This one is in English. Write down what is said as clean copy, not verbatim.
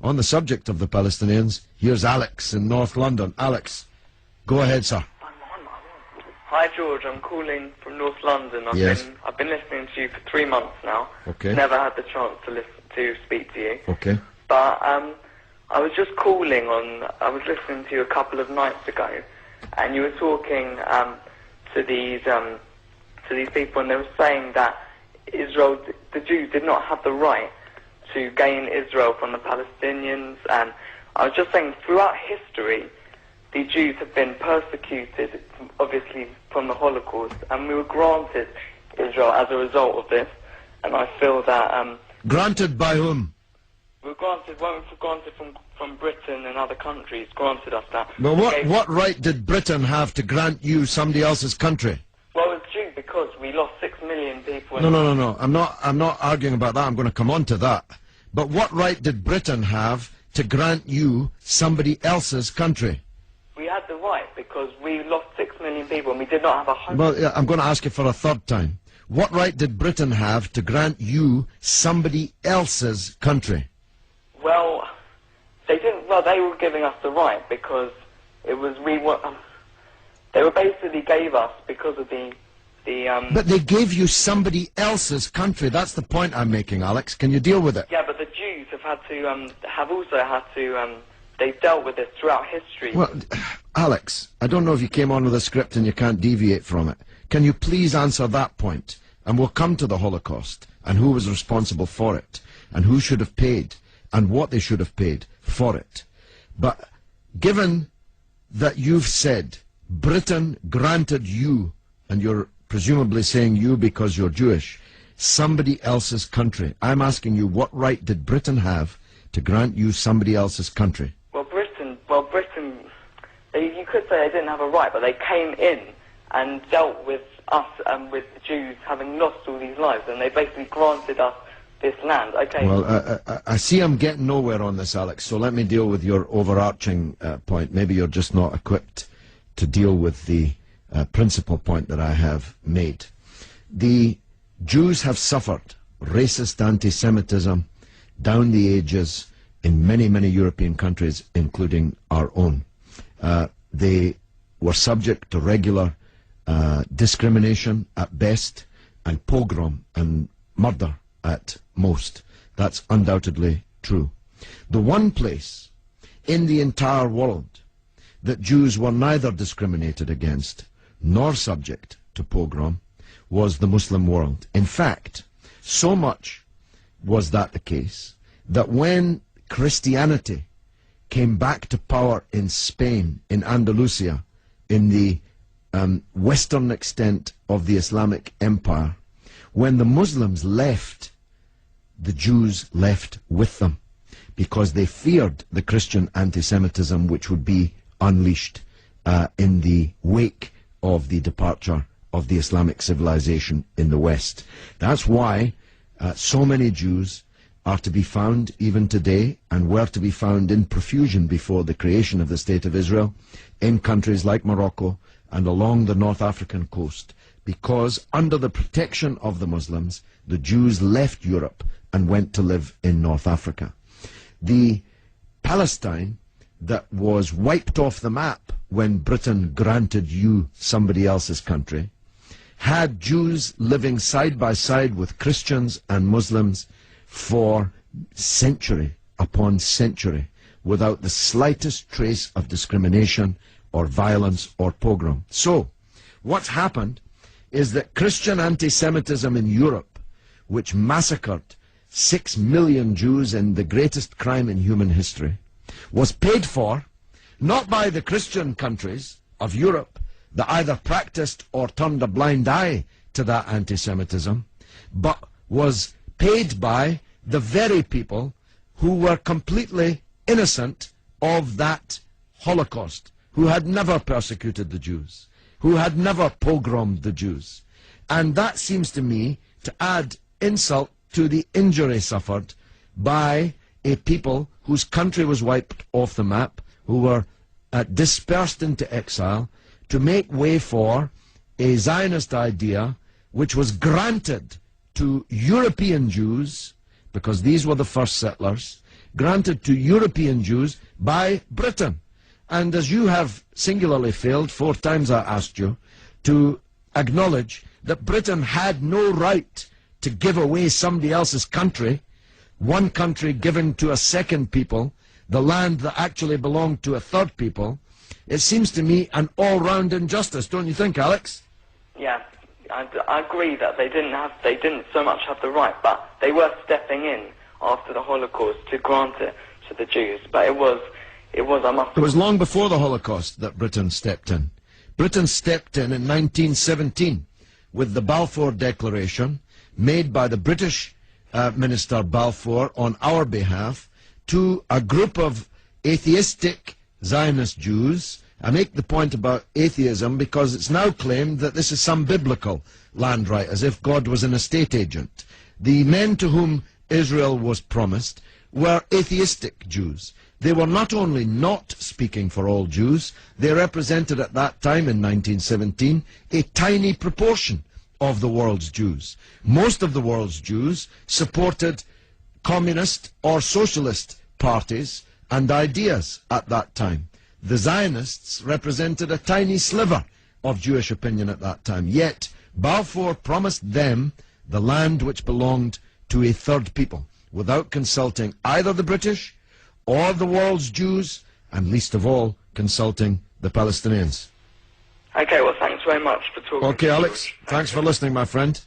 on the subject of the Palestinians. Here's Alex in North London. Alex, go ahead, sir. Hi George, I'm calling from North London. I've been listening to you for 3 months now. Okay. Never had the chance to speak to you. Okay. But I was just calling I was listening to you a couple of nights ago, and you were talking to these people, and they were saying that Israel, the Jews, did not have the right to gain Israel from the Palestinians. And I was just saying, throughout history, the Jews have been persecuted, obviously, from the Holocaust, and we were granted Israel as a result of this. And I feel that... granted by whom? We were granted from Britain and other countries, granted us that. Well, what right did Britain have to grant you somebody else's country? Well, it's due because we lost 6 million people. No. I'm not arguing about that. I'm going to come on to that. But what right did Britain have to grant you somebody else's country? We had the right because we lost 6 million people and we did not have a home. Well, yeah, I'm going to ask you for a third time. What right did Britain have to grant you somebody else's country? Well, they didn't. Well, they were giving us the right because it was they were basically gave us because of the. But they gave you somebody else's country. That's the point I'm making, Alex. Can you deal with it? Yeah, but the Jews have had to have also had to. They've dealt with this throughout history. Well, Alex, I don't know if you came on with a script and you can't deviate from it. Can you please answer that point? And we'll come to the Holocaust and who was responsible for it and who should have paid and what they should have paid for it. But given that you've said Britain granted you, and you're presumably saying you because you're Jewish, somebody else's country, I'm asking you, what right did Britain have to grant you somebody else's country? Britain, you could say they didn't have a right, but they came in and dealt with us and with the Jews having lost all these lives, and they basically granted us this land. Okay. Well, I see I'm getting nowhere on this, Alex, so let me deal with your overarching point. Maybe you're just not equipped to deal with the principal point that I have made. The Jews have suffered racist anti-Semitism down the ages in many, many European countries, including our own. They were subject to regular discrimination at best, and pogrom and murder at most. That's undoubtedly true. The one place in the entire world that Jews were neither discriminated against nor subject to pogrom was the Muslim world. In fact, so much was that the case that when Christianity came back to power in Spain, in Andalusia, in the western extent of the Islamic Empire, when the Muslims left, the Jews left with them because they feared the Christian anti-Semitism which would be unleashed in the wake of the departure of the Islamic civilization in the West. That's why so many Jews are to be found even today, and were to be found in profusion before the creation of the State of Israel, in countries like Morocco and along the North African coast, because under the protection of the Muslims, the Jews left Europe and went to live in North Africa. The Palestine that was wiped off the map when Britain granted you somebody else's country had Jews living side by side with Christians and Muslims for century upon century without the slightest trace of discrimination or violence or pogrom. So, what's happened is that Christian anti-Semitism in Europe, which massacred 6 million Jews in the greatest crime in human history, was paid for not by the Christian countries of Europe that either practiced or turned a blind eye to that anti-Semitism, but was paid by the very people who were completely innocent of that Holocaust, who had never persecuted the Jews, who had never pogromed the Jews. And that seems to me to add insult to the injury suffered by a people whose country was wiped off the map, who were dispersed into exile, to make way for a Zionist idea which was granted to European Jews, because these were the first settlers, granted to European Jews by Britain. And as you have singularly failed, 4 times I asked you, to acknowledge that Britain had no right to give away somebody else's country, one country given to a second people, the land that actually belonged to a third people, it seems to me an all-round injustice, don't you think, Alex? Yeah, I agree that they didn't so much have the right, but they were stepping in after the Holocaust to grant it to the Jews. But it was long before the Holocaust that Britain stepped in. Britain stepped in 1917 with the Balfour Declaration made by the British Minister Balfour on our behalf to a group of atheistic Zionist Jews. I make the point about atheism because it's now claimed that this is some biblical land right, as if God was an estate agent. The men to whom Israel was promised were atheistic Jews. They were not only not speaking for all Jews, they represented at that time in 1917 a tiny proportion of the world's Jews. Most of the world's Jews supported communist or socialist parties and ideas at that time. The Zionists represented a tiny sliver of Jewish opinion at that time. Yet Balfour promised them the land which belonged to a third people, without consulting either the British or the world's Jews, and least of all, consulting the Palestinians. Okay, well, thanks very much for talking. Okay, Alex, thanks for listening, my friend.